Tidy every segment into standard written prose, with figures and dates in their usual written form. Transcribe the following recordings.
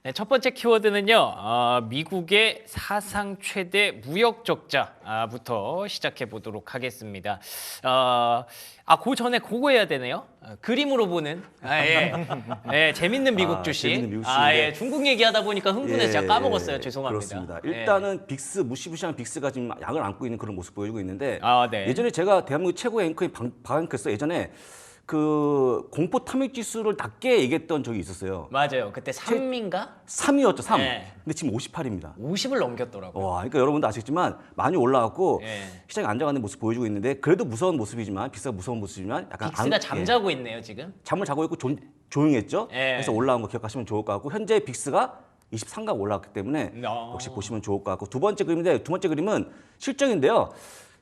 네, 첫 번째 키워드는요. 미국의 사상 최대 무역 적자부터 시작해 보도록 하겠습니다. 그 전에 그거 해야 되네요. 그림으로 보는 예. 예, 재밌는 미국 주식. 재밌는 미국 주식인데. 예, 중국 얘기하다 보니까 흥분해서 제가 까먹었어요. 예, 죄송합니다. 그렇습니다. 예. 일단은 빅스 무시무시한 빅스가 지금 양을 안고 있는 그런 모습 보여주고 있는데 네. 예전에 제가 대한민국 최고의 앵커인 박앵커에서 예전에 그 공포 탐욕 지수를 낮게 얘기했던 적이 있었어요. 맞아요. 그때 3인가? 3이었죠, 3. 네. 근데 지금 58입니다. 50을 넘겼더라고요. 와, 그러니까 여러분도 아시겠지만 많이 올라왔고 예. 시장이 안정하는 모습 보여주고 있는데 그래도 무서운 모습이지만 빅스가 무서운 모습이지만 약간 빅스가 잠자고 있네요, 지금. 잠을 자고 있고 조용했죠. 예. 그래서 올라온 거 기억하시면 좋을 것 같고 현재 빅스가 23가 올라왔기 때문에 어. 역시 보시면 좋을 것 같고 두 번째 그림인데 두 번째 그림은 실적인데요.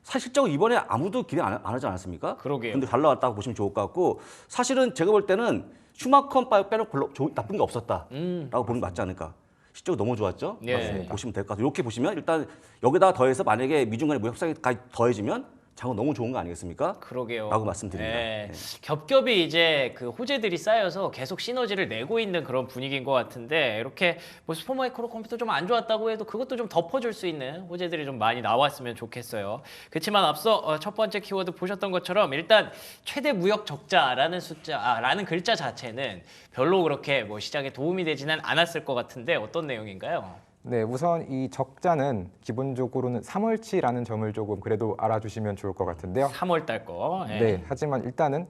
사실 실적은 이번에 아무도 기대 안 하지 않았습니까? 그러게요. 근데 잘 나왔다고 보시면 좋을 것 같고 사실은 제가 볼 때는 슈마컨 빼놓고 별로 나쁜 게 없었다라고 보면 맞지 않을까. 실적이 너무 좋았죠. 예. 맞습니다. 보시면 될 것 같아요. 이렇게 보시면 일단 여기다 더해서 만약에 미중 간의 무역 협상까지 더해지면 장은 너무 좋은 거 아니겠습니까? 그러게요. 라고 말씀드립니다. 예. 예. 겹겹이 이제 그 호재들이 쌓여서 계속 시너지를 내고 있는 그런 분위기인 것 같은데 이렇게 뭐 슈퍼마이크로 컴퓨터 좀 안 좋았다고 해도 그것도 좀 덮어줄 수 있는 호재들이 좀 많이 나왔으면 좋겠어요. 그렇지만 앞서 첫 번째 키워드 보셨던 것처럼 일단 최대 무역 적자라는 라는 글자 자체는 별로 그렇게 뭐 시장에 도움이 되지는 않았을 것 같은데 어떤 내용인가요? 네, 우선 이 적자는 기본적으로는 3월치라는 점을 조금 그래도 알아주시면 좋을 것 같은데요. 3월 달 거. 예. 네, 하지만 일단은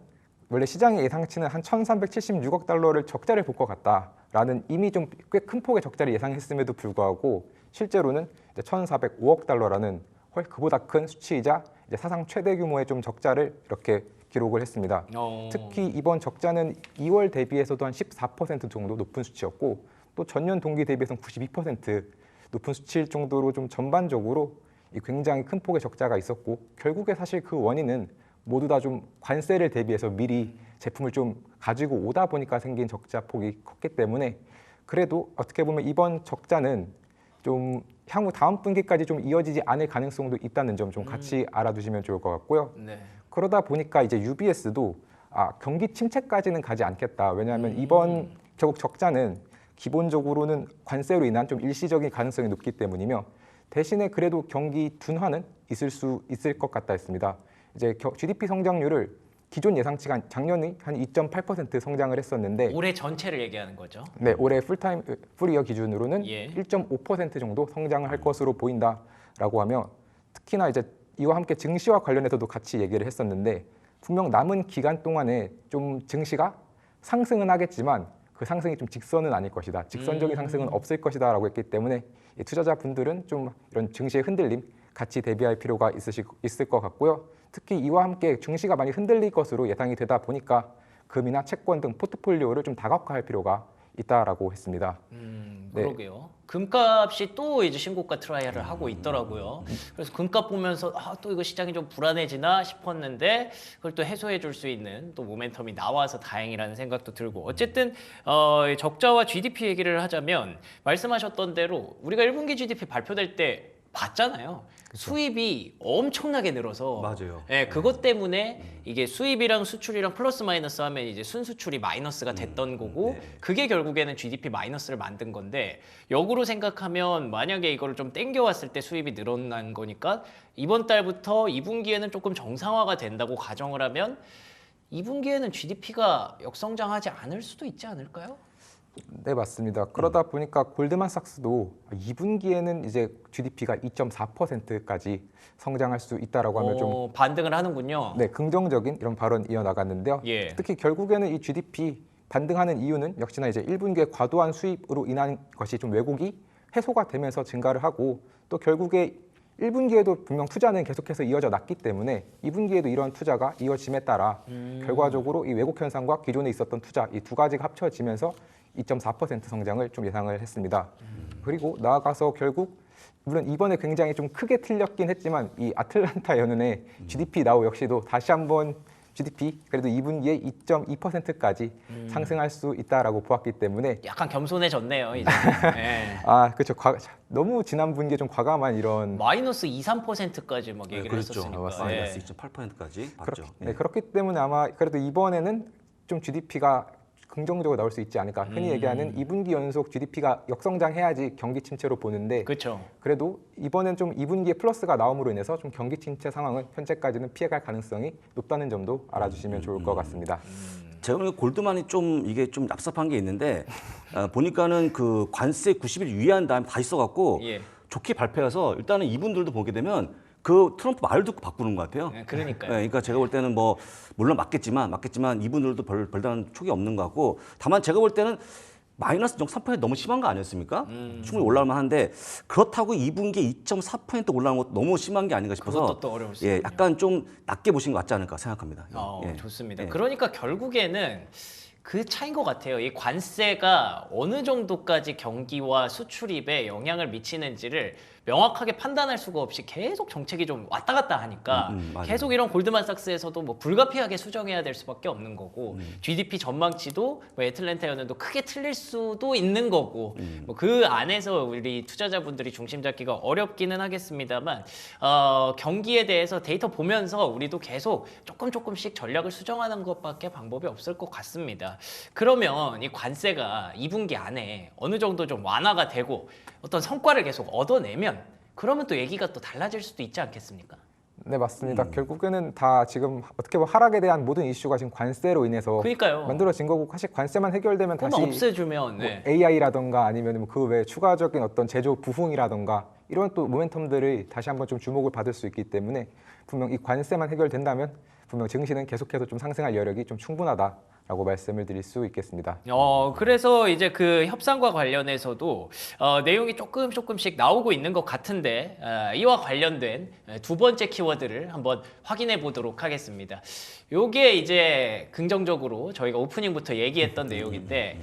원래 시장의 예상치는 한 1,376억 달러를 적자를 볼 것 같다라는 이미 좀 꽤 큰 폭의 적자를 예상했음에도 불구하고 실제로는 이제 1,405억 달러라는 훨씬 그보다 큰 수치이자 이제 사상 최대 규모의 좀 적자를 이렇게 기록을 했습니다. 특히 이번 적자는 2월 대비해서도 한 14% 정도 높은 수치였고 또 전년 동기 대비해서는 92% 높은 수치일 정도로 좀 전반적으로 굉장히 큰 폭의 적자가 있었고 결국에 사실 그 원인은 모두 다 좀 관세를 대비해서 미리 제품을 좀 가지고 오다 보니까 생긴 적자 폭이 컸기 때문에 그래도 어떻게 보면 이번 적자는 좀 향후 다음 분기까지 좀 이어지지 않을 가능성도 있다는 점 좀 같이 알아두시면 좋을 것 같고요. 네. 그러다 보니까 이제 UBS도 경기 침체까지는 가지 않겠다. 왜냐하면 이번 결국 적자는 기본적으로는 관세로 인한 좀 일시적인 가능성이 높기 때문이며 대신에 그래도 경기 둔화는 있을 수 있을 것 같다 했습니다. 이제 GDP 성장률을 기존 예상치가 작년에 한 2.8% 성장을 했었는데 올해 전체를 얘기하는 거죠. 네, 올해 풀이어 기준으로는 예. 1.5% 정도 성장을 할 것으로 보인다라고 하며 특히나 이제 이와 함께 증시와 관련해서도 같이 얘기를 했었는데 분명 남은 기간 동안에 좀 증시가 상승은 하겠지만 그 상승이 좀 직선은 아닐 것이다. 직선적인 상승은 없을 것이다라고 했기 때문에 투자자분들은 좀 이런 증시의 흔들림 같이 대비할 필요가 있을 것 같고요. 특히 이와 함께 증시가 많이 흔들릴 것으로 예상이 되다 보니까 금이나 채권 등 포트폴리오를 좀 다각화할 필요가 있다라고 했습니다. 네. 그러게요. 금값이 또 이제 신고가 트라이얼을 하고 있더라고요. 그래서 금값 보면서 또 이거 시장이 좀 불안해지나 싶었는데 그걸 또 해소해 줄 수 있는 또 모멘텀이 나와서 다행이라는 생각도 들고 어쨌든 적자와 GDP 얘기를 하자면 말씀하셨던 대로 우리가 1분기 GDP 발표될 때 봤잖아요. 수입이 엄청나게 늘어서 맞아요. 예, 그것 때문에 이게 수입이랑 수출이랑 플러스 마이너스 하면 이제 순수출이 마이너스가 됐던 거고 그게 결국에는 GDP 마이너스를 만든 건데 역으로 생각하면 만약에 이거를 좀 땡겨왔을 때 수입이 늘어난 거니까 이번 달부터 2분기에는 조금 정상화가 된다고 가정을 하면 2분기에는 GDP가 역성장하지 않을 수도 있지 않을까요? 네, 맞습니다. 그러다 보니까 골드만삭스도 2분기에는 이제 GDP가 2.4%까지 성장할 수 있다라고 하면 좀 반등을 하는군요. 네, 긍정적인 이런 발언 이어나갔는데요. 예. 특히 결국에는 이 GDP 반등하는 이유는 역시나 이제 1분기에 과도한 수입으로 인한 것이 좀 왜곡이 해소가 되면서 증가를 하고 또 결국에 1분기에도 분명 투자는 계속해서 이어져 났기 때문에 2분기에도 이런 투자가 이어짐에 따라 결과적으로 이 왜곡 현상과 기존에 있었던 투자 이 두 가지가 합쳐지면서 2.4% 성장을 좀 예상을 했습니다. 그리고 나아가서 결국 물론 이번에 굉장히 좀 크게 틀렸긴 했지만 이 아틀란타 연은의 GDP 나우 역시도 다시 한번 GDP 그래도 2분기에 2.2%까지 상승할 수 있다라고 보았기 때문에 약간 겸손해졌네요 이제. 예. 그렇죠. 너무 지난 분기에 좀 과감한 이런 마이너스 2, 3%까지 막 얘기를 그렇죠. 했었으니까. 마이너스 예. 2.8%까지 봤죠. 그렇기 때문에 아마 그래도 이번에는 좀 GDP가 긍정적으로 나올 수 있지 않을까. 흔히 얘기하는 2분기 연속 GDP가 역성장해야지 경기 침체로 보는데 그렇죠. 그래도 이번엔 좀 2분기에 플러스가 나옴으로 인해서 좀 경기 침체 상황은 현재까지는 피해갈 가능성이 높다는 점도 알아주시면 좋을 것 같습니다. 제가 보기엔 골드만이 좀 이게 좀 납삽한 게 있는데 보니까는 그 관세 90일 유예한 다음에 다시 써갖고 예. 좋게 발표해서 일단은 이분들도 보게 되면 그 트럼프 말을 듣고 바꾸는 것 같아요. 네, 그러니까요. 그러니까 제가 볼 때는 뭐 물론 맞겠지만 이분들도 별다른 촉이 없는 것 같고 다만 제가 볼 때는 마이너스 0.3% 너무 심한 거 아니었습니까? 충분히 올라올만 한데 그렇다고 2분기에 2.4% 올라온 것도 너무 심한 게 아닌가 싶어서 그것도 또 어려울 수 예, 있군요. 약간 좀 낮게 보신 것 같지 않을까 생각합니다. 예. 좋습니다. 예. 그러니까 결국에는 그 차이인 것 같아요. 이 관세가 어느 정도까지 경기와 수출입에 영향을 미치는지를 명확하게 판단할 수가 없이 계속 정책이 좀 왔다 갔다 하니까 맞아요. 계속 이런 골드만삭스에서도 뭐 불가피하게 수정해야 될 수밖에 없는 거고 GDP 전망치도 뭐 애틀랜타 연은도 크게 틀릴 수도 있는 거고 뭐 그 안에서 우리 투자자분들이 중심 잡기가 어렵기는 하겠습니다만 경기에 대해서 데이터 보면서 우리도 계속 조금씩 전략을 수정하는 것밖에 방법이 없을 것 같습니다. 그러면 이 관세가 2분기 안에 어느 정도 좀 완화가 되고 어떤 성과를 계속 얻어내면 그러면 또 얘기가 또 달라질 수도 있지 않겠습니까? 네, 맞습니다. 결국에는 다 지금 어떻게 보면 하락에 대한 모든 이슈가 지금 관세로 인해서 그러니까요. 만들어진 거고 사실 관세만 해결되면 그만 다시 없애주면 뭐 네. AI라던가 아니면 그 외에 추가적인 어떤 제조 부흥이라던가 이런 또 모멘텀들을 다시 한번 좀 주목을 받을 수 있기 때문에 분명 이 관세만 해결된다면 분명 증시는 계속해서 좀 상승할 여력이 좀 충분하다라고 말씀을 드릴 수 있겠습니다. 그래서 이제 그 협상과 관련해서도 내용이 조금씩 나오고 있는 것 같은데 이와 관련된 두 번째 키워드를 한번 확인해 보도록 하겠습니다. 요게 이제 긍정적으로 저희가 오프닝부터 얘기했던 내용인데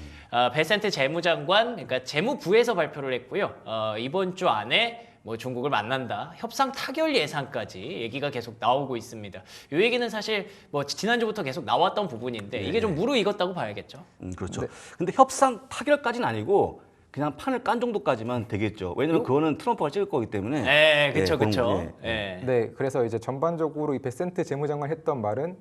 베센트 재무장관, 그러니까 재무부에서 발표를 했고요. 이번 주 안에 뭐 중국을 만난다, 협상 타결 예상까지 얘기가 계속 나오고 있습니다. 이 얘기는 사실 뭐 지난주부터 계속 나왔던 부분인데 이게 좀 무르익었다고 봐야겠죠. 그렇죠. 근데 협상 타결까지는 아니고 그냥 판을 깐 정도까지만 되겠죠. 왜냐면 그거는 트럼프가 찍을 거기 때문에. 네, 그렇죠, 그런 그렇죠. 거, 예. 네, 그래서 이제 전반적으로 이 베센트 재무장관 했던 말은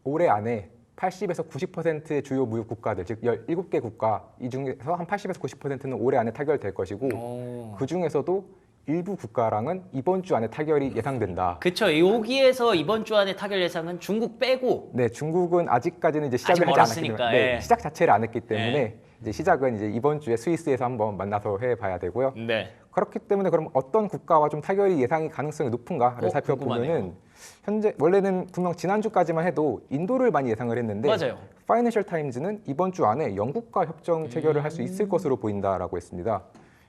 올해 안에 80에서 90%의 주요 무역 국가들, 즉 17개 국가 이 중에서 한 80에서 90%는 올해 안에 타결될 것이고 그 중에서도 일부 국가랑은 이번 주 안에 타결이 예상된다. 그렇죠. 여기에서 이번 주 안에 타결 예상은 중국 빼고. 네, 중국은 아직까지는 이제 아직 시작을 하지 않았기 멀었으니까, 때문에 예. 네, 시작 자체를 안 했기 때문에 예. 이제 시작은 이제 이번 주에 스위스에서 한번 만나서 해봐야 되고요. 네. 그렇기 때문에 그럼 어떤 국가와 좀 타결이 예상이 가능성이 높은가를 살펴보면은 궁금하네요. 현재 원래는 분명 지난주까지만 해도 인도를 많이 예상을 했는데 맞아요. 파이낸셜 타임즈는 이번 주 안에 영국과 협정 체결을 할 수 있을 것으로 보인다라고 했습니다.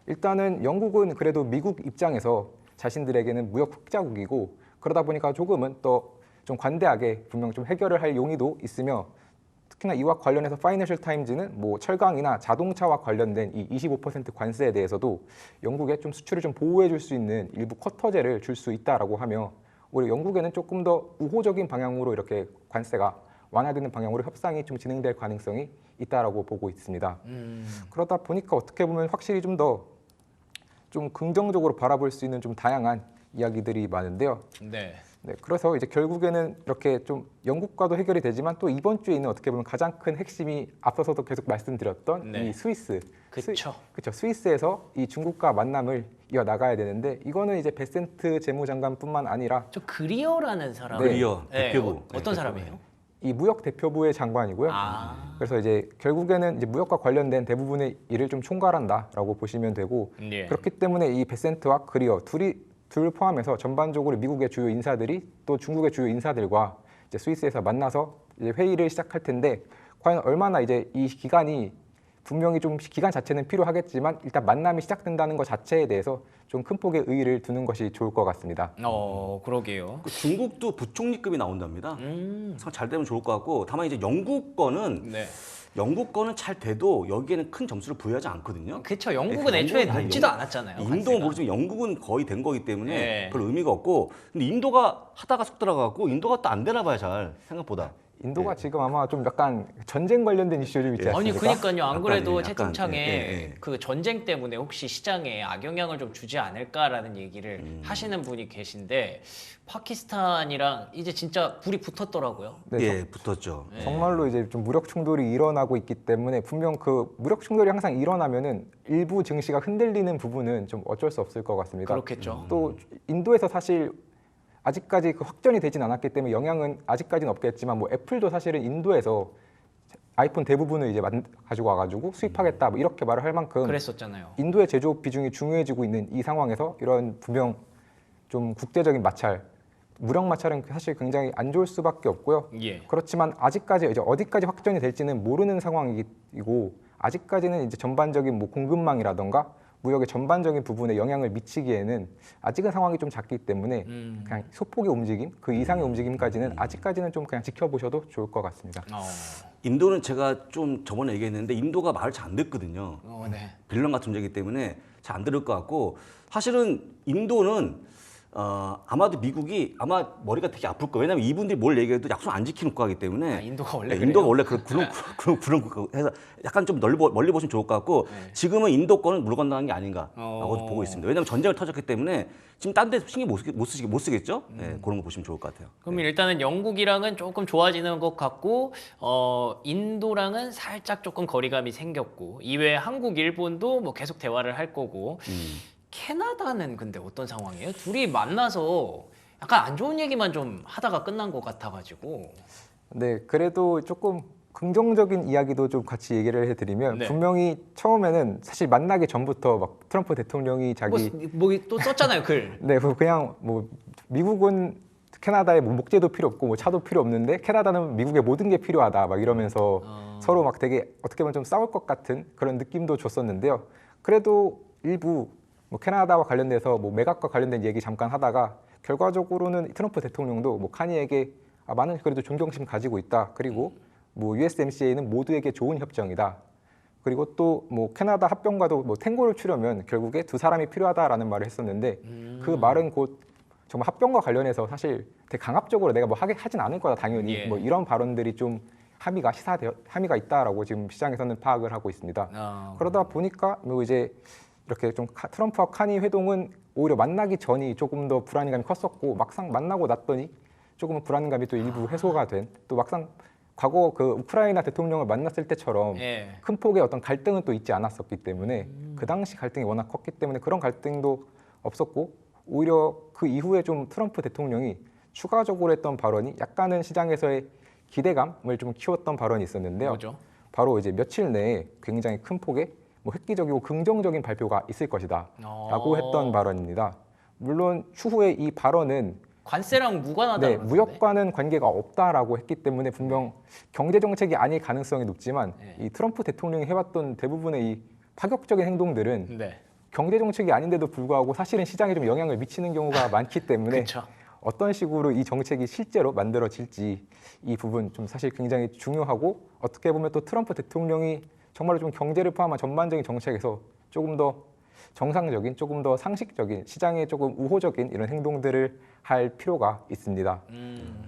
일단은 영국은 그래도 미국 입장에서 자신들에게는 무역 흑자국이고 그러다 보니까 조금은 또 좀 관대하게 분명 좀 해결을 할 용의도 있으며 특히나 이와 관련해서 파이낸셜 타임즈는 뭐 철강이나 자동차와 관련된 이 25% 관세에 대해서도 영국에 좀 수출을 좀 보호해 줄 수 있는 일부 쿼터제를 줄 수 있다라고 하며 오히려 영국에는 조금 더 우호적인 방향으로 이렇게 관세가 완화되는 방향으로 협상이 좀 진행될 가능성이 있다라고 보고 있습니다. 그러다 보니까 어떻게 보면 확실히 좀 더 좀 긍정적으로 바라볼 수 있는 좀 다양한 이야기들이 많은데요. 네. 네, 그래서 이제 결국에는 이렇게 좀 영국과도 해결이 되지만 또 이번 주에 있는 어떻게 보면 가장 큰 핵심이 앞서서도 계속 말씀드렸던 네. 이 스위스. 그쵸. 그렇죠. 스위스에서 이 중국과 만남을 이어 나가야 되는데 이거는 이제 베센트 재무장관뿐만 아니라 저 그리어라는 사람. 그리어 네, 대표부. 어떤 네, 사람이에요? 이 무역 대표부의 장관이고요. 그래서 그래서 이제 결국에는 이제 무역과 관련된 대부분의 일을 좀 총괄한다라고 보시면 되고 예. 그렇기 때문에 이 베센트와 그리어 둘 포함해서 전반적으로 미국의 주요 인사들이 또 중국의 주요 인사들과 이제 스위스에서 만나서 이제 회의를 시작할 텐데 과연 얼마나 이제 이 기간이 분명히 좀 기간 자체는 필요하겠지만 일단 만남이 시작된다는 것 자체에 대해서 좀 큰 폭의 의의를 두는 것이 좋을 것 같습니다. 그러게요. 그 중국도 부총리급이 나온답니다. 그래서 잘 되면 좋을 것 같고 다만 이제 영국 거는 네. 잘 돼도 여기에는 큰 점수를 부여하지 않거든요. 그쵸. 영국은 애초에 영국은 높지도 않았잖아요. 인도는 관세가. 모르지만 영국은 거의 된 거기 때문에 네. 별 의미가 없고 근데 인도가 하다가 속 들어가고 인도가 또 안 되나 봐요 잘 생각보다. 인도가 지금 아마 좀 약간 전쟁 관련된 이슈 좀 있지 예. 아니 않습니까? 그러니까요. 안 그래도 약간, 채팅창에 예. 그 전쟁 때문에 혹시 시장에 악영향을 좀 주지 않을까라는 얘기를 하시는 분이 계신데 파키스탄이랑 이제 진짜 불이 붙었더라고요. 네, 예, 붙었죠. 정말로 이제 좀 무력 충돌이 일어나고 있기 때문에 분명 그 무력 충돌이 항상 일어나면은 일부 증시가 흔들리는 부분은 좀 어쩔 수 없을 것 같습니다. 그렇겠죠. 또 인도에서 사실 아직까지 그 확정이 되진 않았기 때문에 영향은 아직까지는 없겠지만 뭐 애플도 사실은 인도에서 아이폰 대부분을 이제 가지고 와가지고 수입하겠다 뭐 이렇게 말을 할 만큼 그랬었잖아요. 인도의 제조업 비중이 중요해지고 있는 이 상황에서 이런 분명 좀 국제적인 마찰, 무력 마찰은 사실 굉장히 안 좋을 수밖에 없고요. 예. 그렇지만 아직까지 이제 어디까지 확정이 될지는 모르는 상황이고 아직까지는 이제 전반적인 뭐 공급망이라던가 무역의 전반적인 부분에 영향을 미치기에는 아직은 상황이 좀 작기 때문에 그냥 소폭의 움직임, 그 이상의 움직임까지는 아직까지는 좀 그냥 지켜보셔도 좋을 것 같습니다. 인도는 제가 좀 저번에 얘기했는데 인도가 말을 잘 안 듣거든요. 네. 빌런 같은 존재이기 때문에 잘 안 들을 것 같고 사실은 인도는 아마도 미국이 아마 머리가 되게 아플 거예요. 왜냐하면 이분들이 뭘 얘기해도 약속 안 지키는 국가이기 때문에. 아, 인도가 원래 네, 인도가 그래요? 원래 그런 국가 해서 약간 좀 멀리 보시면 좋을 것 같고 지금은 인도 거는 물 건너간 게 아닌가라고 보고 있습니다. 왜냐하면 전쟁을 터졌기 때문에 지금 딴 데 신경 못 쓰겠죠? 네, 그런 거 보시면 좋을 것 같아요. 그럼 일단은 영국이랑은 조금 좋아지는 것 같고 인도랑은 살짝 조금 거리감이 생겼고 이외에 한국, 일본도 뭐 계속 대화를 할 거고 캐나다는 근데 어떤 상황이에요? 둘이 만나서 약간 안 좋은 얘기만 좀 하다가 끝난 것 같아가지고. 네, 그래도 조금 긍정적인 이야기도 좀 같이 얘기를 해드리면 네. 분명히 처음에는 사실 만나기 전부터 막 트럼프 대통령이 자기 뭐 또 썼잖아요 글. 네, 그냥 뭐 미국은 캐나다에 뭐 목재도 필요 없고 뭐 차도 필요 없는데 캐나다는 미국의 모든 게 필요하다 막 이러면서 서로 막 되게 어떻게 보면 좀 싸울 것 같은 그런 느낌도 줬었는데요. 그래도 일부 뭐 캐나다와 관련돼서 뭐 매각과 관련된 얘기 잠깐 하다가 결과적으로는 트럼프 대통령도 뭐 카니에게 많은 그래도 존경심 가지고 있다. 그리고 뭐 USMCA는 모두에게 좋은 협정이다. 그리고 또 뭐 캐나다 합병과도 뭐 탱고를 추려면 결국에 두 사람이 필요하다라는 말을 했었는데 그 말은 곧 정말 합병과 관련해서 사실 되게 강압적으로 내가 뭐 하진 않을 거다 당연히 예. 뭐 이런 발언들이 좀 함의가 있다라고 지금 시장에서는 파악을 하고 있습니다. 그러다 보니까 뭐 이제 이렇게 좀 트럼프와 카니 회동은 오히려 만나기 전이 조금 더 불안감이 컸었고 막상 만나고 났더니 조금 불안감이 또 일부 해소가 된 또 막상 과거 그 우크라이나 대통령을 만났을 때처럼 예. 큰 폭의 어떤 갈등은 또 있지 않았었기 때문에 그 당시 갈등이 워낙 컸기 때문에 그런 갈등도 없었고 오히려 그 이후에 좀 트럼프 대통령이 추가적으로 했던 발언이 약간은 시장에서의 기대감을 좀 키웠던 발언이 있었는데요. 뭐죠? 바로 이제 며칠 내에 굉장히 큰 폭의 뭐 획기적이고 긍정적인 발표가 있을 것이다라고 했던 발언입니다. 물론 추후에 이 발언은 관세랑 무관하다. 네, 그러던데? 무역과는 관계가 없다라고 했기 때문에 분명 경제 정책이 아닐 가능성이 높지만 이 트럼프 대통령이 해왔던 대부분의 이 파격적인 행동들은 네. 경제 정책이 아닌데도 불구하고 사실은 시장에 좀 영향을 미치는 경우가 많기 때문에 그쵸. 어떤 식으로 이 정책이 실제로 만들어질지 이 부분 좀 사실 굉장히 중요하고 어떻게 보면 또 트럼프 대통령이 정말로 좀 경제를 포함한 전반적인 정책에서 조금 더 정상적인, 조금 더 상식적인, 시장에 조금 우호적인 이런 행동들을 할 필요가 있습니다.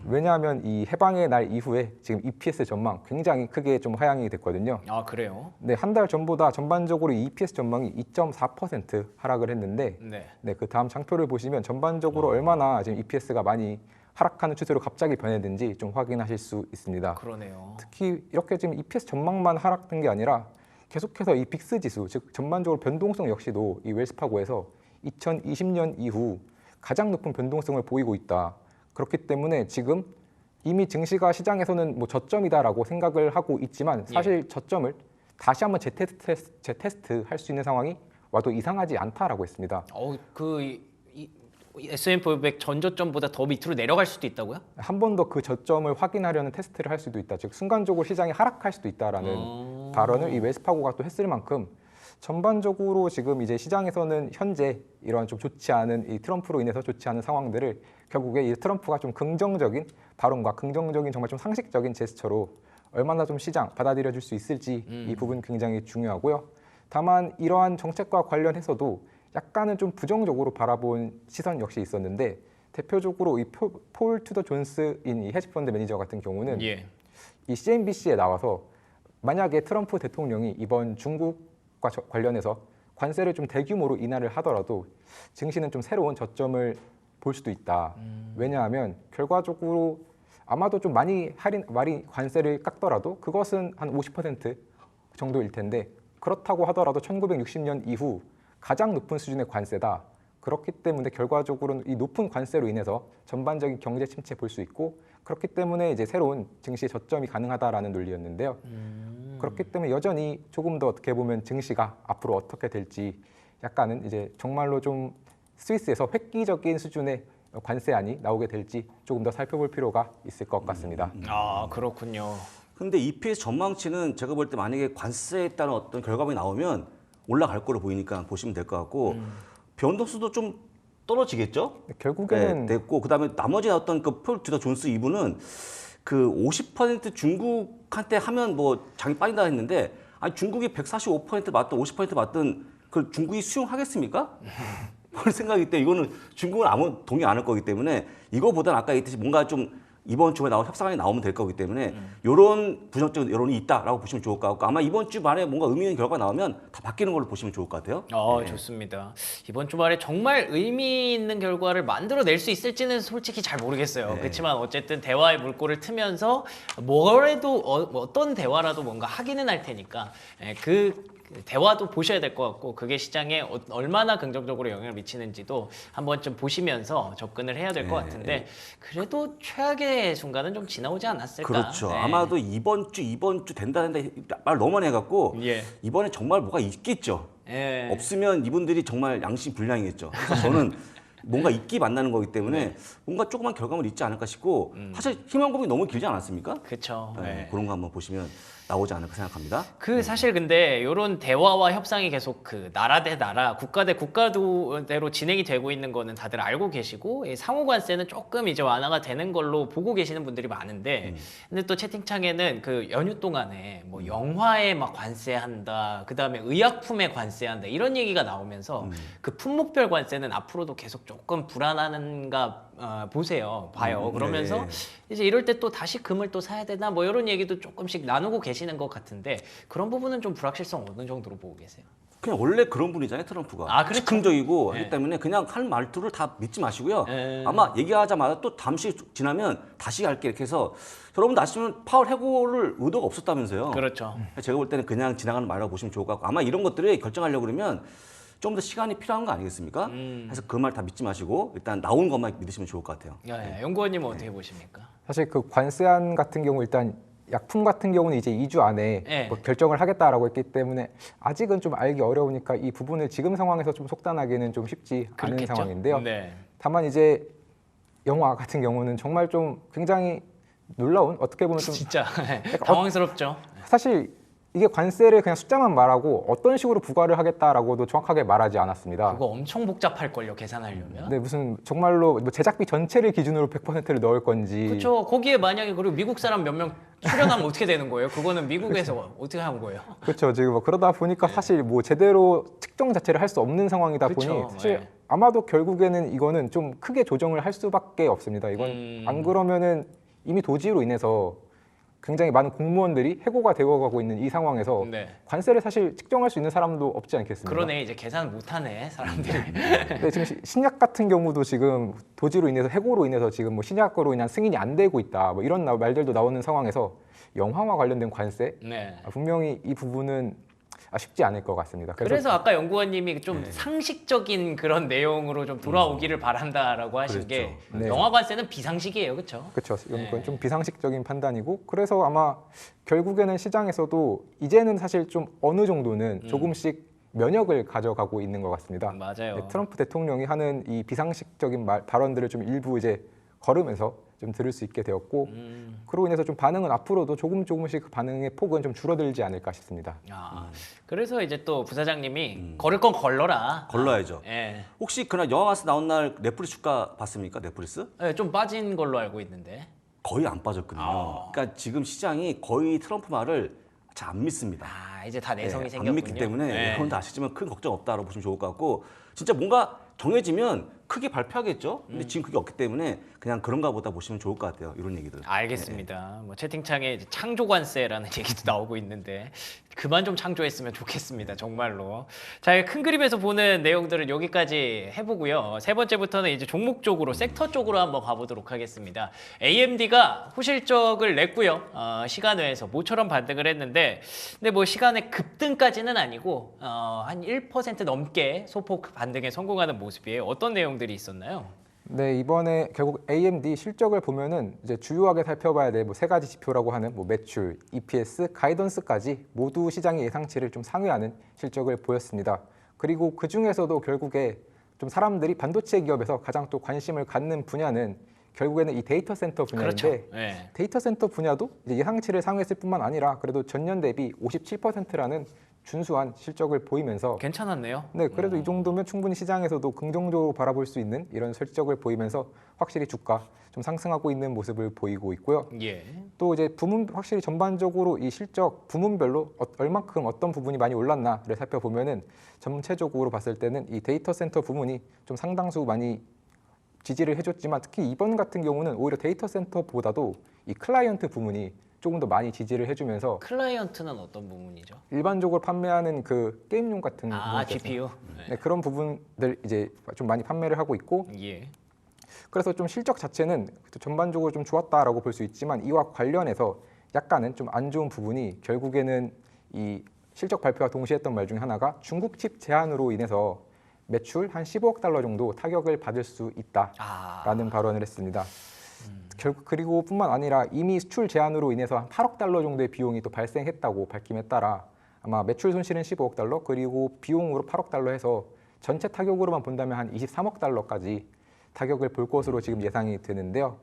왜냐하면 이 해방의 날 이후에 지금 EPS 전망 굉장히 크게 좀 하향이 됐거든요. 아 그래요? 네, 한 달 전보다 전반적으로 EPS 전망이 2.4% 하락을 했는데 네. 네, 그 다음 장표를 보시면 전반적으로 얼마나 지금 EPS가 많이 하락하는 추세로 갑자기 변했는지 좀 확인하실 수 있습니다. 그러네요. 특히 이렇게 지금 EPS 전망만 하락된 게 아니라 계속해서 이 빅스 지수, 즉 전반적으로 변동성 역시도 이 웰스파고에서 2020년 이후 가장 높은 변동성을 보이고 있다. 그렇기 때문에 지금 이미 증시가 시장에서는 뭐 저점이다라고 생각을 하고 있지만 사실 저점을 다시 한번 재테스트 할 수 있는 상황이 와도 이상하지 않다라고 했습니다. S&P 500 전저점보다 더 밑으로 내려갈 수도 있다고요? 한 번 더 그 저점을 확인하려는 테스트를 할 수도 있다. 즉 순간적으로 시장이 하락할 수도 있다라는 발언을 이 웰스파고가 또 했을 만큼 전반적으로 지금 이제 시장에서는 현재 이런 좀 좋지 않은 이 트럼프로 인해서 좋지 않은 상황들을 결국에 이 트럼프가 좀 긍정적인 발언과 긍정적인 정말 좀 상식적인 제스처로 얼마나 좀 시장 받아들여 줄 수 있을지 이 부분 굉장히 중요하고요. 다만 이러한 정책과 관련해서도 약간은 좀 부정적으로 바라본 시선 역시 있었는데 대표적으로 이 폴 투더 존스인 이 헤지펀드 매니저 같은 경우는 예. 이 CNBC에 나와서 만약에 트럼프 대통령이 이번 중국과 관련해서 관세를 좀 대규모로 인하를 하더라도 증시는 좀 새로운 저점을 볼 수도 있다. 왜냐하면 결과적으로 아마도 좀 많이 관세를 깎더라도 그것은 한 50% 정도일 텐데 그렇다고 하더라도 1960년 이후 가장 높은 수준의 관세다. 그렇기 때문에 결과적으로는 이 높은 관세로 인해서 전반적인 경제 침체 볼 수 있고 그렇기 때문에 이제 새로운 증시의 저점이 가능하다라는 논리였는데요. 그렇기 때문에 여전히 조금 더 어떻게 보면 증시가 앞으로 어떻게 될지 약간은 이제 정말로 좀 스위스에서 획기적인 수준의 관세안이 나오게 될지 조금 더 살펴볼 필요가 있을 것 같습니다. 아, 그렇군요. 근데 EPS 전망치는 제가 볼 때 만약에 관세에 따른 어떤 결과물이 나오면 올라갈 거로 보이니까 보시면 될 것 같고 변동수도 좀 떨어지겠죠? 결국에는 네, 됐고 그다음에 나머지 어떤 그 폴 트루더 존스 이분은 그 50% 중국한테 하면 뭐 장이 빠진다 했는데 아니 중국이 145% 맞든 50% 맞든 그 중국이 수용하겠습니까? 그런 생각이 때 이거는 중국은 아무 동의 안 할 거기 때문에 이거보다는 아까 얘기했듯이 뭔가 좀 이번 주에 협상안이 나오면 될 거기 때문에 이런 부정적인 여론이 있다라고 보시면 좋을 것 같고 아마 이번 주 말에 뭔가 의미 있는 결과가 나오면 다 바뀌는 걸로 보시면 좋을 것 같아요. 좋습니다. 이번 주말에 정말 의미 있는 결과를 만들어낼 수 있을지는 솔직히 잘 모르겠어요. 그렇지만 어쨌든 대화의 물꼬를 트면서 뭐래도 어떤 대화라도 뭔가 하기는 할 테니까 그 대화도 보셔야 될 것 같고 그게 시장에 얼마나 긍정적으로 영향을 미치는지도 한 번쯤 보시면서 접근을 해야 될 것 같은데 그래도 최악의 순간은 좀 지나오지 않았을까. 그렇죠. 네. 아마도 이번 주 된다 말 너무 많이 해갖고 예. 이번에 정말 뭐가 있겠죠. 예. 없으면 이분들이 정말 양심 불량이겠죠. 그래서 저는 뭔가 있기 만나는 거기 때문에 뭔가 조그만 결과물 있지 않을까 싶고 사실 희망고문이 너무 길지 않았습니까? 그렇죠. 네, 그런 거 한번 보시면 나오지 않을까 생각합니다. 사실 근데 이런 대화와 협상이 계속 그 나라 대 나라, 국가 대 국가대로 진행이 되고 있는 거는 다들 알고 계시고 이 상호 관세는 조금 이제 완화가 되는 걸로 보고 계시는 분들이 많은데 근데 또 채팅창에는 그 연휴 동안에 뭐 영화에 막 관세한다, 그 다음에 의약품에 관세한다 이런 얘기가 나오면서 그 품목별 관세는 앞으로도 계속 조금 불안한가 봐요. 그러면서 네. 이제 이럴 때 또 다시 금을 또 사야 되나 뭐 이런 얘기도 조금씩 나누고 계시는 것 같은데 그런 부분은 좀 불확실성 어느 정도로 보고 계세요? 그냥 원래 그런 분이잖아요, 트럼프가. 아, 그렇죠. 즉흥적이고 네. 하기 때문에 그냥 할 말투를 다 믿지 마시고요. 네. 아마 얘기하자마자 또 잠시 지나면 다시 할게 이렇게 해서 여러분 아시면 파월 해고를 의도가 없었다면서요. 그렇죠. 제가 볼 때는 그냥 지나가는 말이라고 보시면 좋을 것 같고 아마 이런 것들을 결정하려고 그러면 좀 더 시간이 필요한 거 아니겠습니까? 그래서 그 말 다 믿지 마시고 일단 나온 것만 믿으시면 좋을 것 같아요. 연구원님은 어떻게 보십니까? 사실 그 관세안 같은 경우 일단 약품 같은 경우는 이제 2주 안에 네. 뭐 결정을 하겠다라고 했기 때문에 아직은 좀 알기 어려우니까 이 부분을 지금 상황에서 좀 속단하기는 좀 쉽지 않은 그렇겠죠? 상황인데요. 네. 다만 이제 영화 같은 경우는 정말 좀 굉장히 놀라운 어떻게 보면 좀 진짜 당황스럽죠. 사실 이게 관세를 그냥 숫자만 말하고 어떤 식으로 부과를 하겠다라고도 정확하게 말하지 않았습니다. 그거 엄청 복잡할걸요, 계산하려면. 네, 무슨 정말로 뭐 제작비 전체를 기준으로 100%를 넣을 건지. 그렇죠. 거기에 만약에 그리고 미국 사람 몇 명 출연하면 어떻게 되는 거예요? 그거는 미국에서 어떻게 한 거예요? 그렇죠. 지금 뭐 그러다 보니까 사실 뭐 제대로 측정 자체를 할 수 없는 상황이다 그쵸, 보니 사실 네. 아마도 결국에는 이거는 좀 크게 조정을 할 수밖에 없습니다. 이건 안 그러면은 이미 도지로 인해서 굉장히 많은 공무원들이 해고가 되어가고 있는 이 상황에서 네. 관세를 사실 측정할 수 있는 사람도 없지 않겠습니까? 그러네, 이제 계산 못하네 사람들이. 네, 지금 신약 같은 경우도 지금 도지로 인해서 해고로 인해서 지금 뭐 신약으로 인한 승인이 안 되고 있다. 뭐 이런 말들도 나오는 상황에서 영화와 관련된 관세 네. 분명히 이 부분은 쉽지 않을 것 같습니다. 그래서 아까 연구원님이 좀 상식적인 그런 내용으로 좀 돌아오기를 바란다라고 하신 게 네. 영화 관세는 비상식이에요, 그렇죠? 그렇죠. 이건 네. 좀 비상식적인 판단이고 그래서 아마 결국에는 시장에서도 이제는 사실 좀 어느 정도는 조금씩 면역을 가져가고 있는 것 같습니다. 맞아요. 네, 트럼프 대통령이 하는 이 비상식적인 발언들을 좀 일부 이제 걸으면서 좀 들을 수 있게 되었고 그로 인해서 좀 반응은 앞으로도 조금씩 그 반응의 폭은 좀 줄어들지 않을까 싶습니다. 그래서 이제 또 부사장님이 걸을 건 걸러라. 걸러야죠. 예. 혹시 그날 영화 관세 나온 날 넷플릭스 주가 봤습니까? 넷플릭스? 네, 좀 빠진 걸로 알고 있는데. 거의 안 빠졌거든요. 그러니까 지금 시장이 거의 트럼프 말을 잘 안 믿습니다. 이제 다 내성이 안 생겼군요. 믿기 때문에 네. 여러분도 아시지만 큰 걱정 없다라고 보시면 좋을 것 같고 진짜 뭔가 정해지면 크게 발표하겠죠. 근데 지금 그게 없기 때문에 그냥 그런가 보다 보시면 좋을 것 같아요. 이런 얘기들. 알겠습니다. 뭐 채팅창에 이제 창조관세라는 얘기도 나오고 있는데 그만 좀 창조했으면 좋겠습니다. 정말로. 자, 큰 그림에서 보는 내용들은 여기까지 해보고요. 세 번째부터는 이제 종목 쪽으로, 섹터 쪽으로 한번 가보도록 하겠습니다. AMD가 후실적을 냈고요. 시간외에서 모처럼 반등을 했는데, 근데 뭐 시간의 급등까지는 아니고 한 1% 넘게 소폭 반등에 성공하는 모습이에요. 어떤 내용들이 있었나요? 네, 이번에 결국 AMD 실적을 보면은 이제 주요하게 살펴봐야 될 뭐 세 가지 지표라고 하는 뭐 매출, EPS, 가이던스까지 모두 시장의 예상치를 좀 상회하는 실적을 보였습니다. 그리고 그 중에서도 결국에 좀 사람들이 반도체 기업에서 가장 또 관심을 갖는 분야는 결국에는 이 데이터 센터 분야인데 그렇죠. 네. 데이터 센터 분야도 이제 예상치를 상회했을 뿐만 아니라 그래도 전년 대비 57%라는 준수한 실적을 보이면서 괜찮았네요. 네, 그래도 이 정도면 충분히 시장에서도 긍정적으로 바라볼 수 있는 이런 실적을 보이면서 확실히 주가 좀 상승하고 있는 모습을 보이고 있고요. 예. 또 이제 부문 확실히 전반적으로 이 실적 부문별로 얼만큼 어떤 부분이 많이 올랐나를 살펴보면은 전체적으로 봤을 때는 이 데이터 센터 부문이 좀 상당수 많이 지지를 해줬지만 특히 이번 같은 경우는 오히려 데이터 센터보다도 이 클라이언트 부문이 조금 더 많이 지지를 해주면서 클라이언트는 어떤 부분이죠? 일반적으로 판매하는 그 게임용 같은 부분들 GPU. 네, 그런 부분들 이제 좀 많이 판매를 하고 있고 예. 그래서 좀 실적 자체는 전반적으로 좀 좋았다라고 볼 수 있지만 이와 관련해서 약간은 좀 안 좋은 부분이 결국에는 이 실적 발표와 동시에 했던 말 중에 하나가 중국 칩 제한으로 인해서 매출 한 15억 달러 정도 타격을 받을 수 있다라는 발언을 했습니다. 그리고 뿐만 아니라 이미 수출 제한으로 인해서 한 8억 달러 정도의 비용이 또 발생했다고 밝힘에 따라 아마 매출 손실은 15억 달러 그리고 비용으로 8억 달러 해서 전체 타격으로만 본다면 한 23억 달러까지 타격을 볼 것으로 지금 예상이 되는데요.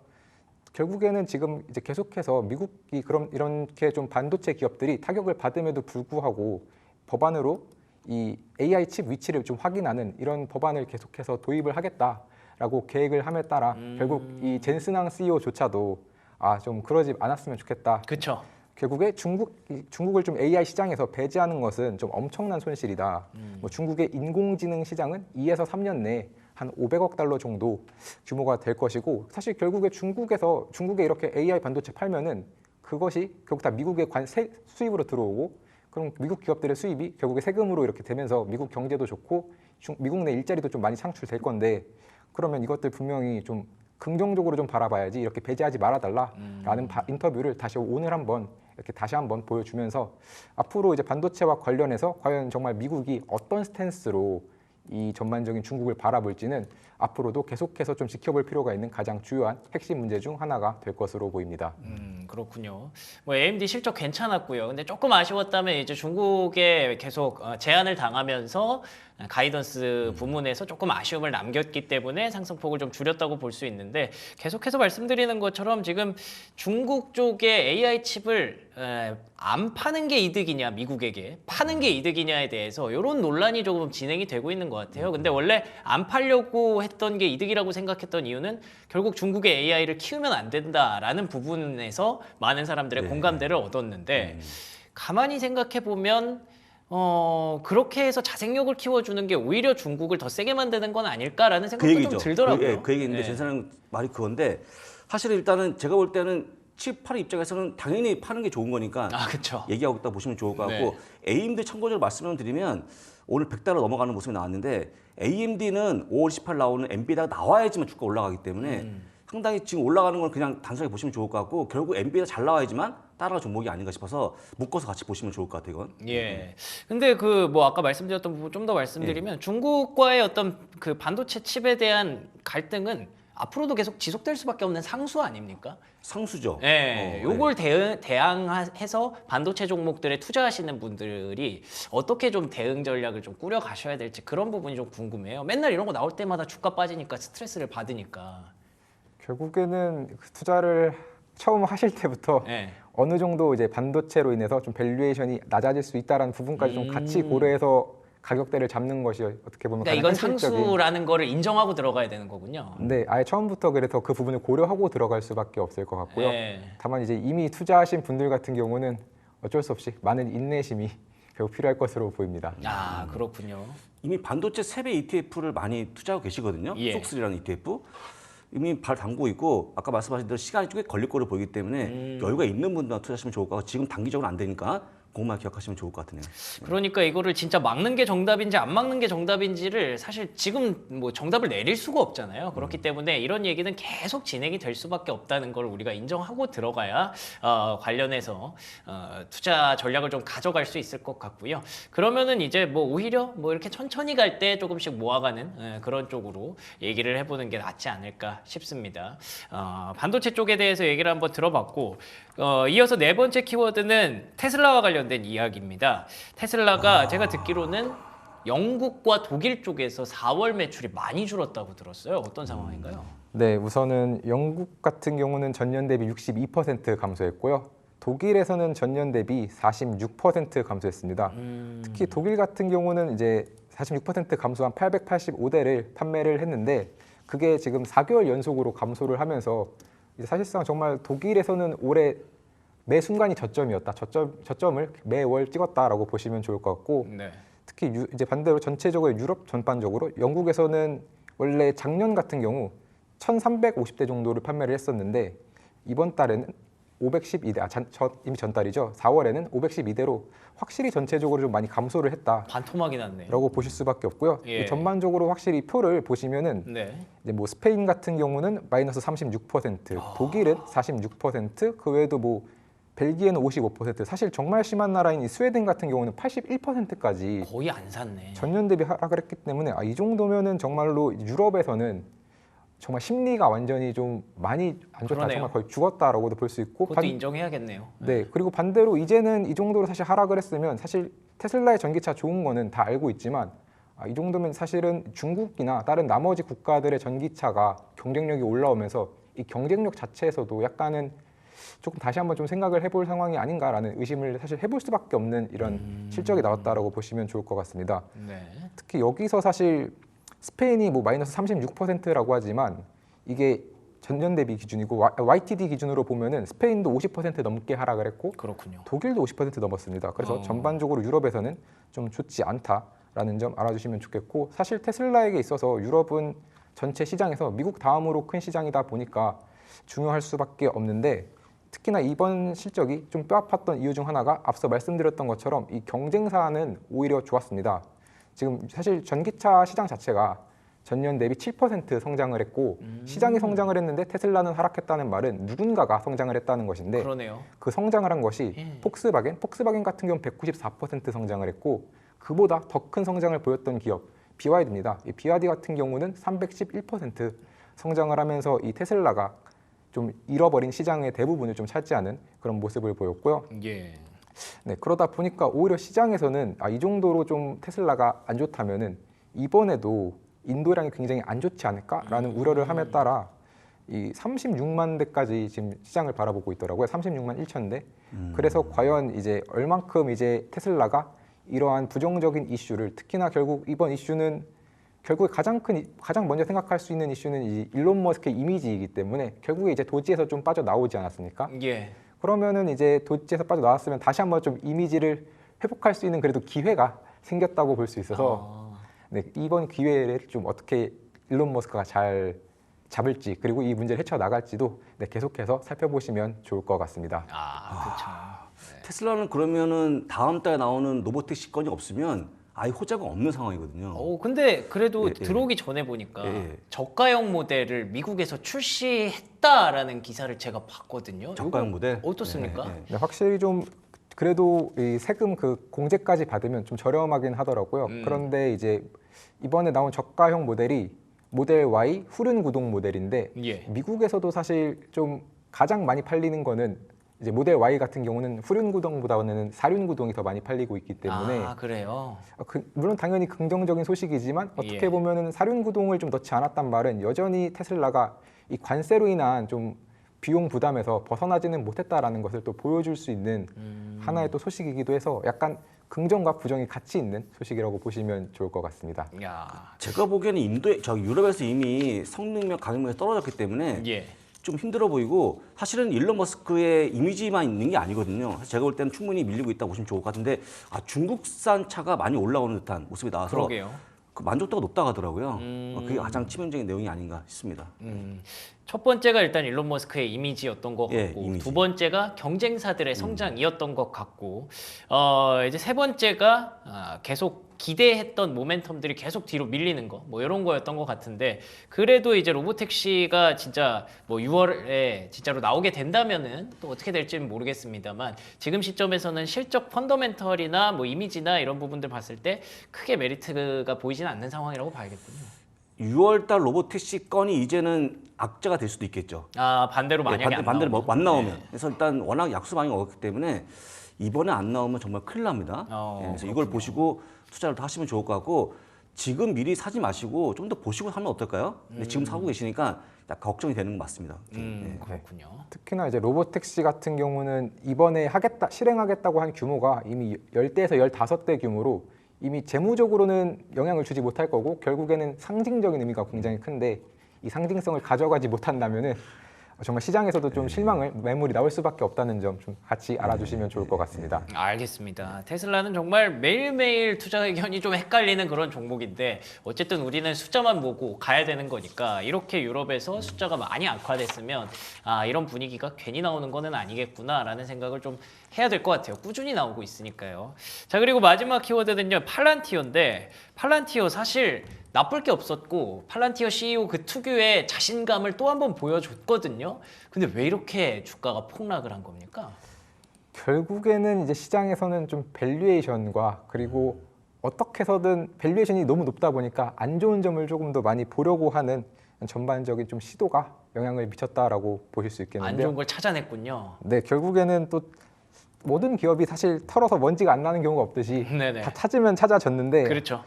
결국에는 지금 이제 계속해서 미국이 그럼 이렇게 좀 반도체 기업들이 타격을 받음에도 불구하고 법안으로 이 AI 칩 위치를 좀 확인하는 이런 법안을 계속해서 도입을 하겠다라고 계획을 함에 따라 결국 이 젠슨항 CEO조차도 좀 그러지 않았으면 좋겠다. 그렇죠. 결국에 중국을 좀 AI 시장에서 배제하는 것은 좀 엄청난 손실이다. 뭐 중국의 인공지능 시장은 2에서 3년 내에 한 500억 달러 정도 규모가 될 것이고 사실 결국에 중국에 이렇게 AI 반도체 팔면은 그것이 결국 다 미국의 수입으로 들어오고 그럼 미국 기업들의 수입이 결국에 세금으로 이렇게 되면서 미국 경제도 좋고 미국 내 일자리도 좀 많이 창출될 건데 그러면 이것들 분명히 좀 긍정적으로 좀 바라봐야지 이렇게 배제하지 말아달라라는 인터뷰를 오늘 한번 이렇게 다시 한번 보여주면서 앞으로 이제 반도체와 관련해서 과연 정말 미국이 어떤 스탠스로 이 전반적인 중국을 바라볼지는 앞으로도 계속해서 좀 지켜볼 필요가 있는 가장 주요한 핵심 문제 중 하나가 될 것으로 보입니다. 그렇군요. 뭐 AMD 실적 괜찮았고요. 근데 조금 아쉬웠다면 이제 중국에 계속 제한을 당하면서 가이던스 부문에서 조금 아쉬움을 남겼기 때문에 상승폭을 좀 줄였다고 볼 수 있는데 계속해서 말씀드리는 것처럼 지금 중국 쪽에 AI 칩을 안 파는 게 이득이냐 미국에게 파는 게 이득이냐에 대해서 이런 논란이 조금 진행이 되고 있는 것 같아요. 근데 원래 안 팔려고 했던 게 이득이라고 생각했던 이유는 결국 중국의 AI를 키우면 안 된다라는 부분에서 많은 사람들의 공감대를 얻었는데 가만히 생각해 보면 그렇게 해서 자생력을 키워주는 게 오히려 중국을 더 세게 만드는 건 아닐까라는 생각도 좀 들더라고요. 그 얘기인데 제 생각은 말이 그건데 사실 일단은 제가 볼 때는 칩 파는 입장에서는 당연히 파는 게 좋은 거니까 그렇죠. 얘기하고 있다 보시면 좋을 것 같고 AMD 참고적으로 말씀을 드리면 오늘 100달러 넘어가는 모습이 나왔는데 AMD는 5월 18일 나오는 엔비디아가 나와야지만 주가 올라가기 때문에 상당히 지금 올라가는 건 그냥 단순하게 보시면 좋을 것 같고 결국 엔비디아 잘 나와야지만 따라갈 종목이 아닌가 싶어서 묶어서 같이 보시면 좋을 것 같아요, 이건. 예. 근데 뭐 아까 말씀드렸던 부분 좀 더 말씀드리면 중국과의 어떤 그 반도체 칩에 대한 갈등은 앞으로도 계속 지속될 수밖에 없는 상수 아닙니까? 상수죠. 네, 요걸 대항해서 반도체 종목들에 투자하시는 분들이 어떻게 좀 대응 전략을 좀 꾸려 가셔야 될지 그런 부분이 좀 궁금해요. 맨날 이런 거 나올 때마다 주가 빠지니까 스트레스를 받으니까. 결국에는 그 투자를 처음 하실 때부터 어느 정도 이제 반도체로 인해서 좀 밸류에이션이 낮아질 수 있다라는 부분까지 좀 같이 고려해서 가격대를 잡는 것이 어떻게 보면 그러니까 이건 상수라는 거를 인정하고 들어가야 되는 거군요. 네, 아예 처음부터 그래서 그 부분을 고려하고 들어갈 수밖에 없을 것 같고요. 다만 이제 이미 투자하신 분들 같은 경우는 어쩔 수 없이 많은 인내심이 결국 필요할 것으로 보입니다. 아, 그렇군요. 이미 반도체 세배 ETF를 많이 투자하고 계시거든요. 예. 속스리라는 ETF. 이미 발 담고 있고 아까 말씀하신 대로 시간이 꽤 걸릴 거로 보이기 때문에 여유가 있는 분들만 투자하시면 좋을 것 같고 지금 단기적으로 안 되니까 그것만 기억하시면 좋을 것 같으네요. 그러니까 이거를 진짜 막는 게 정답인지 안 막는 게 정답인지를 사실 지금 뭐 정답을 내릴 수가 없잖아요. 그렇기 때문에 이런 얘기는 계속 진행이 될 수밖에 없다는 걸 우리가 인정하고 들어가야 관련해서 투자 전략을 좀 가져갈 수 있을 것 같고요. 그러면은 이제 뭐 오히려 뭐 이렇게 천천히 갈 때 조금씩 모아가는 그런 쪽으로 얘기를 해보는 게 낫지 않을까 싶습니다. 반도체 쪽에 대해서 얘기를 한번 들어봤고 이어서 네 번째 키워드는 테슬라와 관련된 이야기입니다. 테슬라가 제가 듣기로는 영국과 독일 쪽에서 4월 매출이 많이 줄었다고 들었어요. 어떤 상황인가요? 네, 우선은 영국 같은 경우는 전년 대비 62% 감소했고요. 독일에서는 전년 대비 46% 감소했습니다. 특히 독일 같은 경우는 이제 46% 감소한 885대를 판매를 했는데 그게 지금 4개월 연속으로 감소를 하면서 이제 사실상 정말 독일에서는 올해 매 순간이 저점이었다. 저점을 매월 찍었다라고 보시면 좋을 것 같고 네. 특히 이제 반대로 전체적으로 유럽 전반적으로 영국에서는 원래 작년 같은 경우 1,350대 정도를 판매를 했었는데 이번 달에는 512대, 이미 전달이죠. 4월에는 512대로 확실히 전체적으로 좀 많이 감소를 했다라고 반토막이 났네. 보실 수밖에 없고요. 예. 전반적으로 확실히 표를 보시면은 네. 이제 뭐 스페인 같은 경우는 마이너스 36%, 독일은 46%, 그 외에도 뭐 벨기에는 55%, 사실 정말 심한 나라인 이 스웨덴 같은 경우는 81%까지 거의 안 샀네. 전년 대비 하락을 했기 때문에 이 정도면은 정말로 유럽에서는 정말 심리가 완전히 좀 많이 안 좋다, 그러네요. 정말 거의 죽었다라고도 볼 수 있고 그것도 인정해야겠네요. 네, 그리고 반대로 이제는 이 정도로 사실 하락을 했으면 사실 테슬라의 전기차 좋은 거는 다 알고 있지만 이 정도면 사실은 중국이나 다른 나머지 국가들의 전기차가 경쟁력이 올라오면서 이 경쟁력 자체에서도 약간은 조금 다시 한번 좀 생각을 해볼 상황이 아닌가라는 의심을 사실 해볼 수밖에 없는 이런 실적이 나왔다라고 보시면 좋을 것 같습니다. 네. 특히 여기서 사실 스페인이 뭐 마이너스 36%라고 하지만 이게 전년 대비 기준이고 YTD 기준으로 보면은 스페인도 50% 넘게 하락을 했고 그렇군요. 독일도 50% 넘었습니다. 그래서 전반적으로 유럽에서는 좀 좋지 않다라는 점 알아주시면 좋겠고 사실 테슬라에게 있어서 유럽은 전체 시장에서 미국 다음으로 큰 시장이다 보니까 중요할 수밖에 없는데 특히나 이번 실적이 좀 뼈아팠던 이유 중 하나가 앞서 말씀드렸던 것처럼 이 경쟁사는 오히려 좋았습니다. 지금 사실 전기차 시장 자체가 전년 대비 7% 성장을 했고 시장이 성장을 했는데 테슬라는 하락했다는 말은 누군가가 성장을 했다는 것인데 그러네요. 그 성장을 한 것이 폭스바겐 같은 경우 194% 성장을 했고 그보다 더 큰 성장을 보였던 기업 BYD입니다. 이 BYD 같은 경우는 311% 성장을 하면서 이 테슬라가 좀 잃어버린 시장의 대부분을 좀 차지하는 그런 모습을 보였고요. 예. 네, 그러다 보니까 오히려 시장에서는 이 정도로 좀 테슬라가 안 좋다면은 이번에도 인도량이 굉장히 안 좋지 않을까라는 우려를 함에 따라 이 36만 대까지 지금 시장을 바라보고 있더라고요. 36만 1천 대. 그래서 과연 이제 얼만큼 이제 테슬라가 이러한 부정적인 이슈를 특히나 결국 이번 이슈는 결국에 가장 먼저 생각할 수 있는 이슈는 이 일론 머스크의 이미지이기 때문에 결국에 이제 도지에서 좀 빠져나오지 않았습니까? 예. 그러면은 이제 도지에서 빠져나왔으면 다시 한번 좀 이미지를 회복할 수 있는 그래도 기회가 생겼다고 볼 수 있어서 네, 이번 기회를 좀 어떻게 일론 머스크가 잘 잡을지 그리고 이 문제를 헤쳐나갈지도 네, 계속해서 살펴보시면 좋을 것 같습니다. 그렇죠. 테슬라는 그러면은 다음 달에 나오는 로보택시 건이 없으면 아예 호재가 없는 상황이거든요. 근데 그래도 예. 들어오기 전에 보니까 예. 저가형 모델을 미국에서 출시했다라는 기사를 제가 봤거든요. 저가형 이거 모델? 어떻습니까? 예. 네, 확실히 좀 그래도 이 세금 그 공제까지 받으면 좀 저렴하긴 하더라고요. 그런데 이제 이번에 나온 저가형 모델이 모델 Y 후륜 구동 모델인데 예. 미국에서도 사실 좀 가장 많이 팔리는 거는 이제 모델 Y 같은 경우는 후륜 구동보다는 사륜 구동이 더 많이 팔리고 있기 때문에 그래요. 물론 당연히 긍정적인 소식이지만 어떻게 예. 보면은 사륜 구동을 좀 넣지 않았단 말은 여전히 테슬라가 이 관세로 인한 좀 비용 부담에서 벗어나지는 못했다라는 것을 또 보여줄 수 있는 하나의 또 소식이기도 해서 약간 긍정과 부정이 같이 있는 소식이라고 보시면 좋을 것 같습니다. 야. 제가 보기에는 유럽에서 이미 성능력 가격력이 떨어졌기 때문에 예. 좀 힘들어 보이고 사실은 일론 머스크의 이미지만 있는 게 아니거든요. 사실 제가 볼 때는 충분히 밀리고 있다고 보시면 좋을 것 같은데 중국산 차가 많이 올라오는 듯한 모습이 나와서 그러게요. 그 만족도가 높다고 하더라고요. 그게 가장 치명적인 내용이 아닌가 싶습니다. 첫 번째가 일단 일론 머스크의 이미지였던 것 예, 같고 이미지. 두 번째가 경쟁사들의 성장이었던 것 같고 이제 세 번째가 계속 기대했던 모멘텀들이 계속 뒤로 밀리는 거 뭐 이런 거였던 것 같은데 그래도 이제 로보택시가 진짜 뭐 6월에 진짜로 나오게 된다면은 또 어떻게 될지는 모르겠습니다만 지금 시점에서는 실적 펀더멘털이나 뭐 이미지나 이런 부분들 봤을 때 크게 메리트가 보이지는 않는 상황이라고 봐야겠군요. 6월달 로보택시 건이 이제는 악재가 될 수도 있겠죠. 반대로 만약에 안 반대로 나오면. 안 나오면. 그래서 일단 워낙 약수 많이 먹었기 때문에 이번에 안 나오면 정말 큰일 납니다. 그래서 이걸 보시고 투자를 더 하시면 좋을 것 같고 지금 미리 사지 마시고 좀 더 보시고 사면 어떨까요? 근데 지금 사고 계시니까 약간 걱정이 되는 건 맞습니다. 그렇군요. 특히나 이제 로보택시 같은 경우는 이번에 실행하겠다고 한 규모가 이미 10대에서 15대 규모로 이미 재무적으로는 영향을 주지 못할 거고 결국에는 상징적인 의미가 굉장히 큰데 이 상징성을 가져가지 못한다면은 정말 시장에서도 좀 매물이 나올 수밖에 없다는 점 좀 같이 알아주시면 좋을 것 같습니다. 알겠습니다. 테슬라는 정말 매일매일 투자 의견이 좀 헷갈리는 그런 종목인데 어쨌든 우리는 숫자만 보고 가야 되는 거니까 이렇게 유럽에서 숫자가 많이 악화됐으면 이런 분위기가 괜히 나오는 거는 아니겠구나라는 생각을 좀 해야 될 것 같아요. 꾸준히 나오고 있으니까요. 자, 그리고 마지막 키워드는요. 팔란티어인데 팔란티어 사실 나쁠 게 없었고 팔란티어 CEO 그 특유의 자신감을 또 한 번 보여줬거든요. 근데 왜 이렇게 주가가 폭락을 한 겁니까? 결국에는 이제 시장에서는 좀 밸류에이션과 그리고 어떻게 해서든 밸류에이션이 너무 높다 보니까 안 좋은 점을 조금 더 많이 보려고 하는 전반적인 좀 시도가 영향을 미쳤다라고 보실 수 안 있겠는데요. 좋은 걸 찾아냈군요. 네, 결국에는 또 모든 기업이 사실 털어서 먼지가 안 나는 경우가 없듯이 네네. 다 찾으면 찾아졌는데 그렇죠.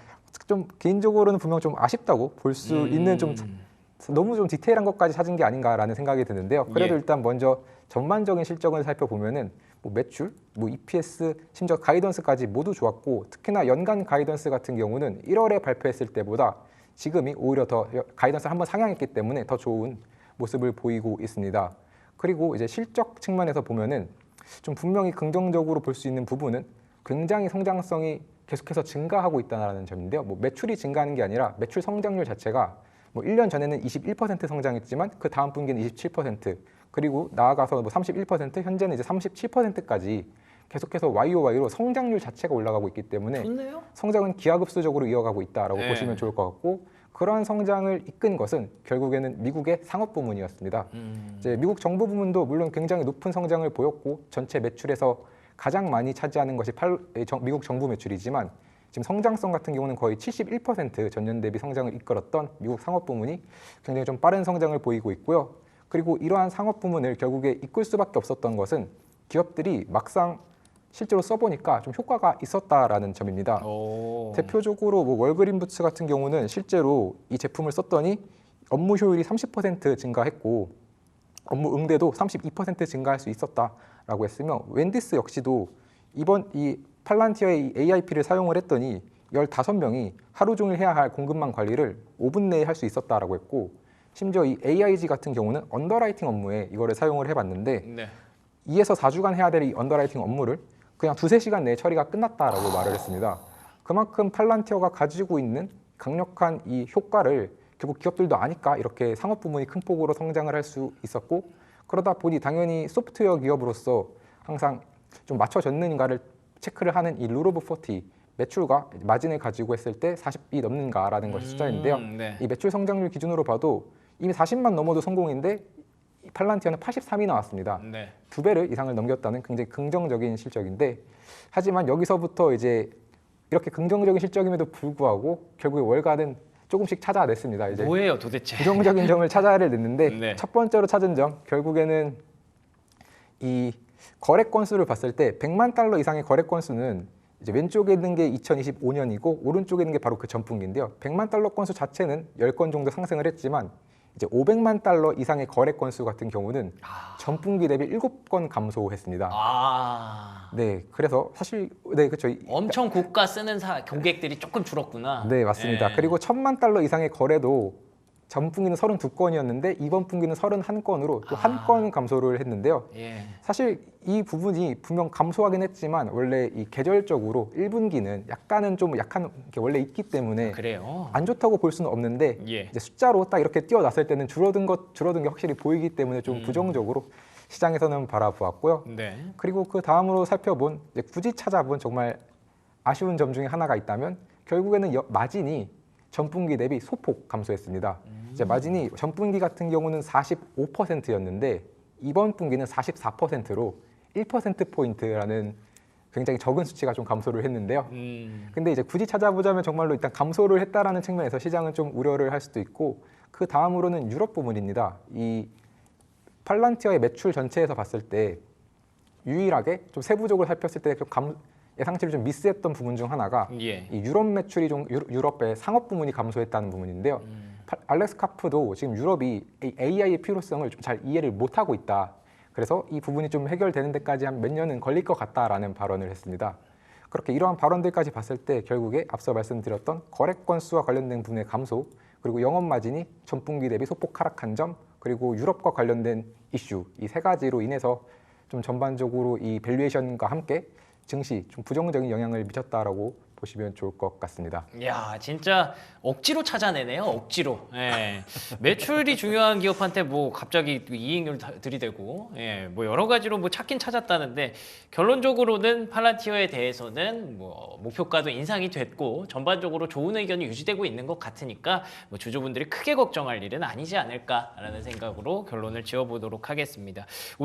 좀 개인적으로는 분명 좀 아쉽다고 볼 수 있는 좀 너무 좀 디테일한 것까지 찾은 게 아닌가라는 생각이 드는데요. 그래도 예. 일단 먼저 전반적인 실적을 살펴보면은 뭐 매출, 뭐 EPS, 심지어 가이던스까지 모두 좋았고 특히나 연간 가이던스 같은 경우는 1월에 발표했을 때보다 지금이 오히려 더 가이던스를 한번 상향했기 때문에 더 좋은 모습을 보이고 있습니다. 그리고 이제 실적 측면에서 보면은 좀 분명히 긍정적으로 볼 수 있는 부분은 굉장히 성장성이 계속해서 증가하고 있다는 점인데요. 뭐 매출이 증가하는 게 아니라 매출 성장률 자체가 뭐 1년 전에는 21% 성장했지만 그 다음 분기는 27% 그리고 나아가서 뭐 31% 현재는 이제 37%까지 계속해서 YOY로 성장률 자체가 올라가고 있기 때문에 좋네요. 성장은 기하급수적으로 이어가고 있다라고 네. 보시면 좋을 것 같고 그러한 성장을 이끈 것은 결국에는 미국의 상업 부문이었습니다. 이제 미국 정부 부문도 물론 굉장히 높은 성장을 보였고 전체 매출에서 가장 많이 차지하는 것이 미국 정부 매출이지만 지금 성장성 같은 경우는 거의 71% 전년 대비 성장을 이끌었던 미국 상업 부문이 굉장히 좀 빠른 성장을 보이고 있고요. 그리고 이러한 상업 부문을 결국에 이끌 수밖에 없었던 것은 기업들이 막상 실제로 써보니까 좀 효과가 있었다라는 점입니다. 대표적으로 뭐 월그린 부츠 같은 경우는 실제로 이 제품을 썼더니 업무 효율이 30% 증가했고 업무 응대도 32% 증가할 수 있었다라고 했으며 웬디스 역시도 이번 이 팔란티어의 이 AIP를 사용을 했더니 15명이 하루 종일 해야 할 공급망 관리를 5분 내에 할 수 있었다라고 했고 심지어 이 AIG 같은 경우는 언더라이팅 업무에 이거를 사용을 해봤는데 네. 2에서 4주간 해야 될 이 언더라이팅 업무를 그냥 2~3시간 내에 처리가 끝났다라고 말을 했습니다. 그만큼 팔란티어가 가지고 있는 강력한 이 효과를 결국 기업들도 아니까 이렇게 상업 부문이 큰 폭으로 성장을 할 수 있었고 그러다 보니 당연히 소프트웨어 기업으로서 항상 좀 맞춰졌는가를 체크를 하는 이 룰 오브 40 매출과 마진을 가지고 했을 때 40이 넘는가라는 것이 숫자인데요. 네. 이 매출 성장률 기준으로 봐도 이미 40만 넘어도 성공인데 팔란티어는 83이 나왔습니다. 네. 2배를 이상을 넘겼다는 굉장히 긍정적인 실적인데 하지만 여기서부터 이제 이렇게 긍정적인 실적임에도 불구하고 결국에 월가는 조금씩 찾아냈습니다. 이제 뭐예요 도대체? 부정적인 점을 찾아를 냈는데 네. 첫 번째로 찾은 점 결국에는 이 거래 건수를 봤을 때 100만 달러 이상의 거래 건수는 이제 왼쪽에 있는 게 2025년이고 오른쪽에 있는 게 바로 그 전분기인데요. 100만 달러 건수 자체는 10건 정도 상승을 했지만 이제 500만 달러 이상의 거래 건수 같은 경우는 전분기 대비 7건 감소했습니다. 네, 그래서 사실 네 그렇죠. 엄청 고가 쓰는 고객들이 조금 줄었구나. 네, 맞습니다. 네. 그리고 1000만 달러 이상의 거래도 전 분기는 32건이었는데 이번 분기는 31건으로 또 한 건 감소를 했는데요. 예. 사실 이 부분이 분명 감소하긴 했지만 원래 이 계절적으로 1분기는 약간은 좀 약한 게 원래 있기 때문에 그래요. 안 좋다고 볼 수는 없는데 예. 이제 숫자로 딱 이렇게 띄어놨을 때는 줄어든 게 확실히 보이기 때문에 좀 부정적으로 시장에서는 바라보았고요. 네. 그리고 그 다음으로 살펴본 이제 굳이 찾아본 정말 아쉬운 점 중에 하나가 있다면 결국에는 마진이 전분기 대비 소폭 감소했습니다. 이제 마진이 전분기 같은 경우는 45%였는데 이번 분기는 44%로 1%포인트라는 굉장히 적은 수치가 좀 감소를 했는데요. 근데 이제 굳이 찾아보자면 정말로 일단 감소를 했다라는 측면에서 시장은 좀 우려를 할 수도 있고 그 다음으로는 유럽 부분입니다. 이 팔란티어의 매출 전체에서 봤을 때 유일하게 좀 세부적으로 살폈을 때 좀 예상치를 좀 미스했던 부분 중 하나가 예. 이 유럽 매출이 좀 유럽의 상업 부문이 감소했다는 부분인데요. 알렉스 카프도 지금 유럽이 AI의 필요성을 좀 잘 이해를 못하고 있다. 그래서 이 부분이 좀 해결되는 데까지 한 몇 년은 걸릴 것 같다라는 발언을 했습니다. 그렇게 이러한 발언들까지 봤을 때 결국에 앞서 말씀드렸던 거래 건수와 관련된 부분의 감소, 그리고 영업 마진이 전분기 대비 소폭 하락한 점, 그리고 유럽과 관련된 이슈 이 세 가지로 인해서 좀 전반적으로 이 밸류에이션과 함께 증시 좀 부정적인 영향을 미쳤다라고 보시면 좋을 것 같습니다. 야, 진짜 억지로 찾아내네요. 억지로. 예. 매출이 중요한 기업한테 뭐 갑자기 이익률 들이대고, 예, 뭐 여러 가지로 뭐 찾긴 찾았다는데 결론적으로는 팔란티어에 대해서는 뭐 목표가도 인상이 됐고 전반적으로 좋은 의견이 유지되고 있는 것 같으니까 뭐 주주분들이 크게 걱정할 일은 아니지 않을까라는 생각으로 결론을 지어보도록 하겠습니다.